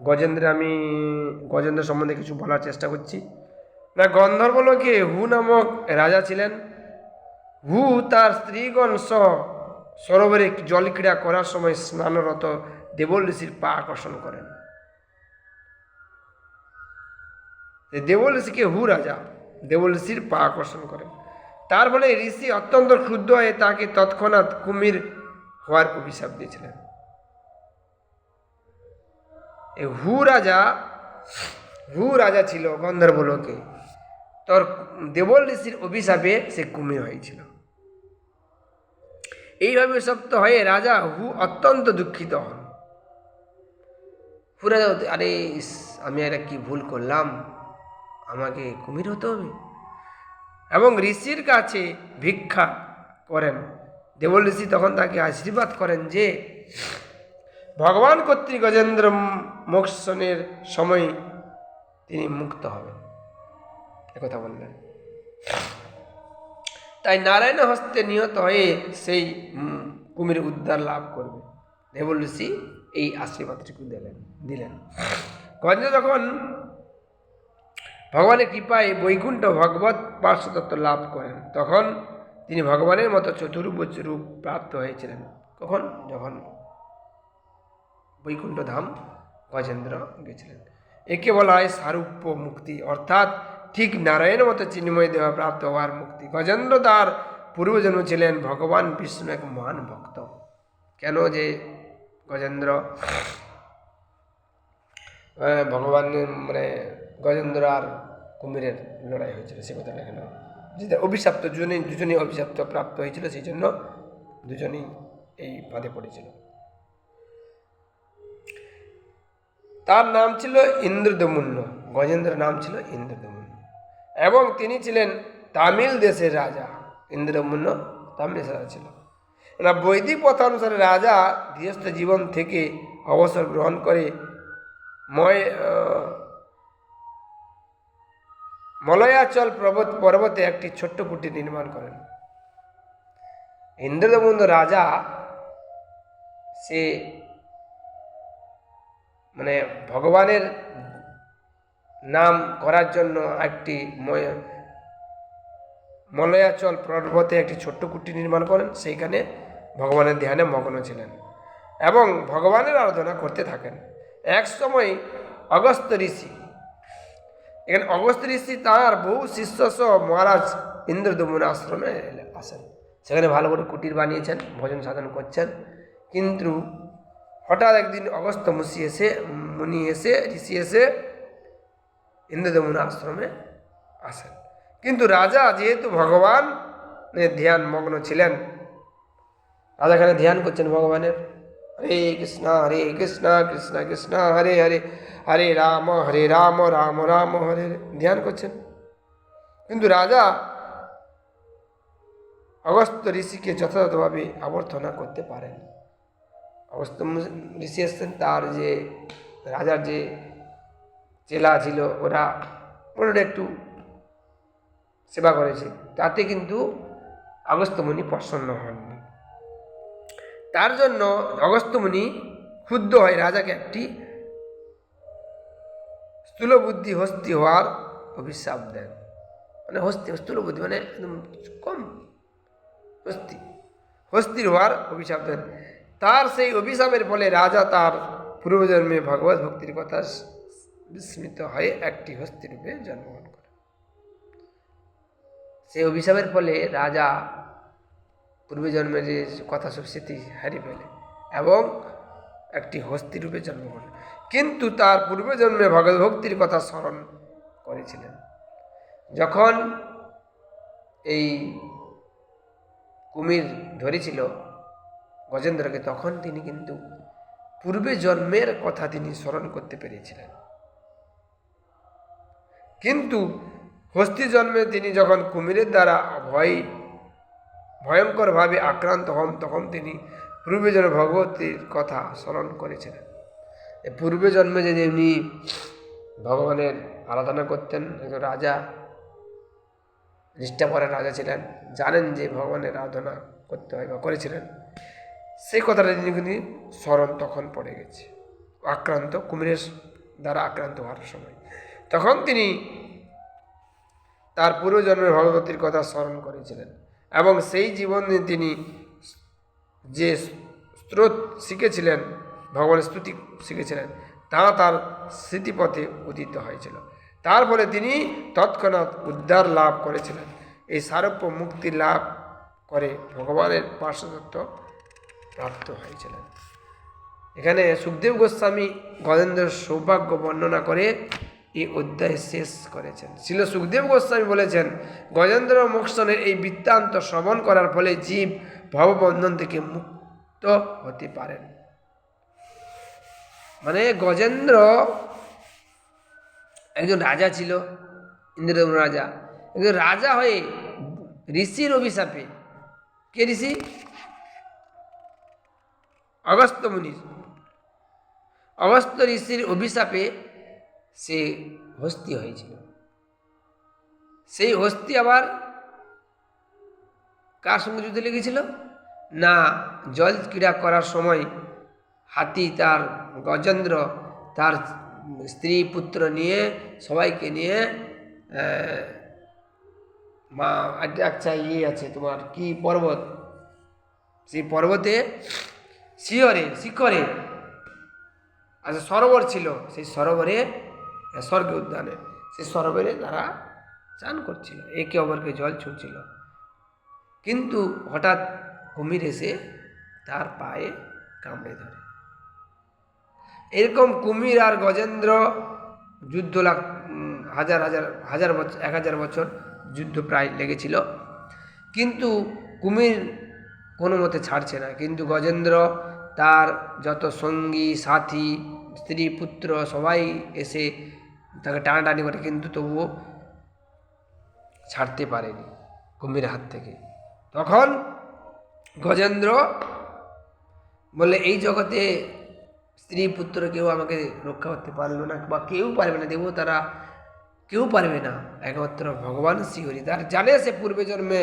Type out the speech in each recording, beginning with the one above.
গজেন্দ্র সম্বন্ধে কিছু বলার চেষ্টা করছি। না, গন্ধর্বলোকে হু নামক রাজা ছিলেন। হু তার স্ত্রীগণ সহ সরোবরে জল ক্রীড়া করার সময় স্নানরত দেবল ঋষির পা আকর্ষণ করেন। দেবল ঋষিকে হু রাজা দেবল ঋষির পা আকর্ষণ করেন। তার ফলে ঋষি অত্যন্ত ক্ষুব্ধ হয়ে তাকে তৎক্ষণাৎ কুমির হওয়ার অভিশাপ দিয়েছিলেন। হু রাজা ছিল গন্ধর্বলোকে, তোর দেবল ঋষির অভিশাপে সে কুমির হয়েছিল। এইভাবে অভিশপ্ত হয়ে রাজা হু অত্যন্ত দুঃখিত হন। হু রাজা, আরে আমি এটা কি ভুল করলাম, আমাকে কুমির হতে হবে, এবং ঋষির কাছে ভিক্ষা করেন। দেবল ঋষি তখন তাকে আশীর্বাদ করেন যে ভগবান কর্তৃক গজেন্দ্র মোক্ষণের সময় তিনি মুক্ত হবেন, একথা বললেন। তাই নারায়ণ হস্তে নিহত হয়ে সেই কুমির উদ্ধার লাভ করবে। দেবল ঋষি এই আশীর্বাদটুকু দিলেন। গজেন্দ্র যখন ভগবানের কৃপায় বৈকুণ্ঠ ভগবত পার্শ্বতত্ত্ব লাভ করেন, তখন তিনি ভগবানের মতো চতুর্ভুজ রূপ প্রাপ্ত হয়েছিলেন। কখন? যখন বৈকুণ্ঠ ধাম গজেন্দ্র গেছিলেন। একে বলা হয় সারূপ্য মুক্তি, অর্থাৎ ঠিক নারায়ণের মতো চিন্ময় দেওয়া প্রাপ্ত হওয়ার মুক্তি। গজেন্দ্র তার পূর্বজন্ম ছিলেন ভগবান বিষ্ণু এক মহান ভক্ত। কেন যে গজেন্দ্র ভগবানের গজেন্দ্র আর কুমিরের লড়াই হয়েছিল, সে কথাটা এখানে যেটা অভিশপ্ত, দুজনেই অভিশপ্ত প্রাপ্ত হয়েছিল, সেই জন্য দুজনেই এই ফাঁদে পড়েছিল। তার নাম ছিল ইন্দ্রদমুন্ন, গজেন্দ্রের নাম ছিল ইন্দ্রদমুন্ন, এবং তিনি ছিলেন তামিল দেশের রাজা। ইন্দ্রদমুন্ন তামিল দেশের রাজা ছিল। বৈদিক প্রথানুসারে রাজা গৃহস্থ জীবন থেকে অবসর গ্রহণ করে মলয়াচল পর্বতে একটি ছোট্ট কুটির নির্মাণ করেন। ইন্দ্রদমুন্ন রাজা সে ভগবানের নাম করার জন্য একটি মলয়াচল পর্বতে একটি ছোট্ট কুটির নির্মাণ করেন। সেইখানে ভগবানের ধ্যানে মগ্ন ছিলেন এবং ভগবানের আরাধনা করতে থাকেন। এক সময় অগস্ত্য ঋষি তাঁর বহু শিষ্য সহ মহারাজ ইন্দ্রদমুন আশ্রমে আসেন। সেখানে ভালো করে কুটির বানিয়েছেন, ভোজন সাধন করছেন। কিন্তু হঠাৎ একদিন অগস্ত্য ঋষি এসে ইন্দ্রদমুন আশ্রমে আসেন। কিন্তু রাজা যেহেতু ভগবানের ধ্যান মগ্ন ছিলেন, রাজা এখানে ধ্যান করছেন ভগবানের, হরে কৃষ্ণ কৃষ্ণ কৃষ্ণ হরে হরে, হরে রাম রাম রাম হরে, ধ্যান করছেন। কিন্তু রাজা অগস্ত্য ঋষিকে যথাযথভাবে অভ্যর্থনা করতে পারেন। অগস্ত্য ঋষি এসছেন, তার যে রাজার যে চেলা ছিল ওরা একটু সেবা করেছে, তাতে কিন্তু অগস্ত্য মুনি প্রসন্ন হননি। তার জন্য অগস্ত্য মুনি ক্ষুব্ধ হয়ে রাজাকে একটি স্থূলবুদ্ধি হস্তি হওয়ার অভিশাপ দেন। স্থূলবুদ্ধি একদম কম, হস্তির হওয়ার অভিশাপ দেন। তার সেই অভিশাপের ফলে রাজা তার পূর্বজন্মে ভগবত ভক্তির কথা বিস্মৃত হয়ে একটি হস্তি রূপে জন্মগ্রহণ করে। সেই অভিশাপের ফলে রাজা পূর্বজন্মের যে কথা সব স্মৃতি হারিয়ে ফেলে এবং একটি হস্তি রূপে জন্মগ্রহণ। কিন্তু তার পূর্বজন্মে ভগবত ভক্তির কথা স্মরণ করেছিলেন। যখন এই কুমির ধরেছিল গজেন্দ্রকে, তখন তিনি কিন্তু পূর্বে জন্মের কথা তিনি স্মরণ করতে পেরেছিলেন। কিন্তু হস্তি জন্মে তিনি যখন কুমিরের দ্বারা ভয়ঙ্করভাবে আক্রান্ত হন, তখন তিনি পূর্বে জন্মে ভগবতীর কথা স্মরণ করেছিলেন। পূর্বে জন্মে যে যেমনি ভগবানের আরাধনা করতেন, রাজা নিষ্ঠাপরের রাজা ছিলেন, জানেন যে ভগবানের আরাধনা করতে হয় বা করেছিলেন, সেই কথাটা তিনি স্মরণ তখন পড়ে গেছে। কুমিরের দ্বারা আক্রান্ত হওয়ার সময়, তখন তিনি তার পূর্বজন্মের ভগবতীর কথা স্মরণ করেছিলেন এবং সেই জীবনে তিনি যে স্রোত শিখেছিলেন, ভগবানের স্তুতি শিখেছিলেন, তা তার স্মৃতিপথে উদিত হয়েছিল। তার ফলে তিনি তৎক্ষণাৎ উদ্ধার লাভ করেছিলেন। এই সারূপ্য মুক্তি লাভ করে ভগবানের পার্শ্বদত্ত প্রাপ্ত হয়েছিলেন। এখানে সুখদেব গোস্বামী গজেন্দ্রের সৌভাগ্য বর্ণনা করে এই অধ্যায় শেষ করেছেন। ছিল সুখদেব গোস্বামী বলেছেন, গজেন্দ্র মোক্ষণের এই বৃত্তান্ত শ্রবণ করার ফলে জীব ভববন্ধন থেকে মুক্ত হতে পারেন। মানে গজেন্দ্র একজন রাজা ছিল, ইন্দ্রদম্ন রাজা। একজন রাজা হয়ে ঋষির অভিশাপে, কে ঋষি? অগস্ত্য মুনির। অগস্ত্য ঋষির অভিশাপে সে হস্তি হয়েছিল। সেই হস্তি আবার কার সঙ্গে যুদ্ধে লেগেছিল না, জল ক্রীড়া করার সময় হাতি তার গজেন্দ্র তার স্ত্রী পুত্র নিয়ে সবাইকে নিয়ে মা আচ্ছা আছে তোমার কি পর্বত, সেই পর্বতে শিখরে আচ্ছা সরোবর ছিল, সেই সরোবরে স্বর্গ উদ্যানে সেই সরোবরে তারা চান করছিল, একে অপরকে জল ছুঁড়ছিল। কিন্তু হঠাৎ কুমির এসে তার পায়ে কামড়ে ধরে। এরকম কুমির আর গজেন্দ্র যুদ্ধ হাজার বছর 1000 বছর যুদ্ধ প্রায় লেগেছিল, কিন্তু কুমির কোনো মতে ছাড়ছে না। কিন্তু গজেন্দ্র তার যত সঙ্গী সাথী স্ত্রী পুত্র সবাই এসে তাকে টানাটানি করে, কিন্তু তবুও ছাড়তে পারেনি কুমিরের হাত থেকে। তখন গজেন্দ্র বলে, এই জগতে স্ত্রী পুত্র কেউ আমাকে রক্ষা করতে পারলো না, বা কেউ পারবে না, দেবতারা কেউ পারবে না, একমাত্র ভগবান শ্রীহরি। তার জানে সে পূর্বে জন্মে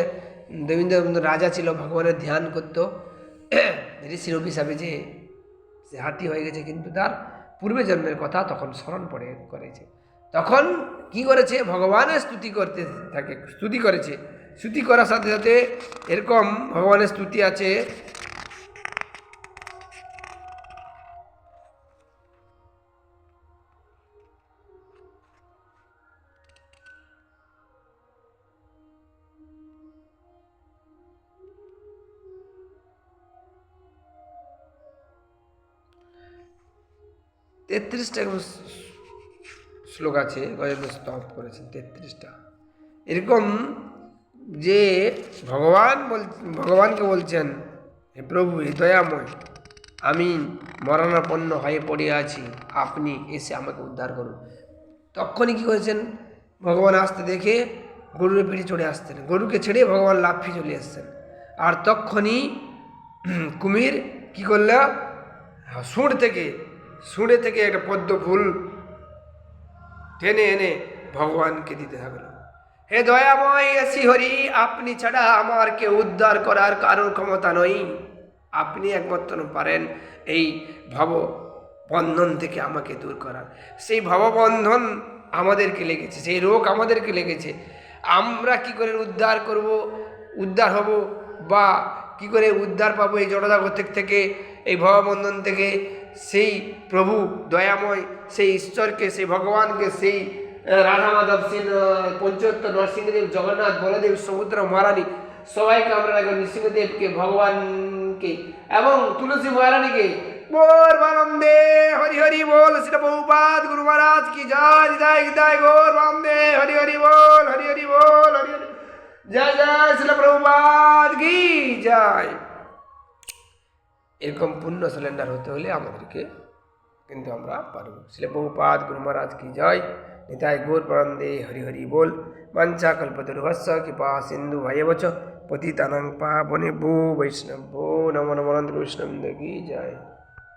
দেবেন্দ্র রাজা ছিল, ভগবানের ধ্যান করত, ঋষির অভিশাপে যে সে হাতি হয়ে গেছে, কিন্তু তার পূর্বে জন্মের কথা তখন স্মরণ করেছে। তখন কি করেছে, ভগবানের স্তুতি করতে থাকে, স্তুতি করেছে। স্তুতি করার সাথে সাথে এরকম ভগবানের স্তুতি আছে, তেত্রিশটা শ্লোক আছে, গজেন্দ্র স্তব করেছেন 33টা। এরকম যে ভগবানকে বলছেন, হে প্রভু, হে দয়াময়, আমি মরণাপন্ন হয়ে পড়ে আছি, আপনি এসে আমাকে উদ্ধার করুন। তখনই কী করেছেন, ভগবান আসতে দেখে গরুর পিঠে চড়ে আসতেন, গরুকে ছেড়ে ভগবান লাফিয়ে চলে এসছেন। আর তখনই কুমির কী করল, সুঁড়ে থেকে একটা পদ্ম ফুল টেনে এনে ভগবানকে দিতে থাকল। হে দয়াময় শ্রীহরি, আপনি ছাড়া আমার কেউ উদ্ধার করার কারোর ক্ষমতা নই, আপনি একমাত্র পারেন এই ভববন্ধন থেকে আমাকে দূর করার। সেই ভববন্ধন আমাদেরকে লেগেছে, সেই রোগ আমাদেরকে লেগেছে। আমরা কি করে উদ্ধার হব, বা কি করে উদ্ধার পাবো এই জড়জগৎ থেকে, এই ভববন্ধন থেকে? সেই প্রভু দয়াময়, সেই ঈশ্বরকে, সেই ভগবানকে, সেই রাধা মাধব, সেই পঞ্চতত্ত্ব নরসিংহদেব, জগন্নাথ, বলদেব, সমুদ্র, মহারানী, সবাইকে আমরা নৃসিংহদেবকে, ভগবানকে এবং তুলসী মহারানীকে बोल बंदे हरि हरि बोल श्री प्रभुपाद गुरु महाराज की जय जय जय गौर बंदे हरि हरि बोल हरि हरि बोल हरि हरि जय जय श्री प्रभुपाद की जय। এরকম পূর্ণ সিলিন্ডার হতে হলে আমাদেরকে কিন্তু আমরা পারব। শ্রী প্রভুপাদ গুরু মহারাজ কি জয়। নিতাই গৌর বন্দে হরি হরি बोल। वंचा कल्पतरुभ्यश्च कृपा सिंधु भयवच पतितानां पावनेभ्यो वैष्णवो नमो नमो। वैष्णव की जय।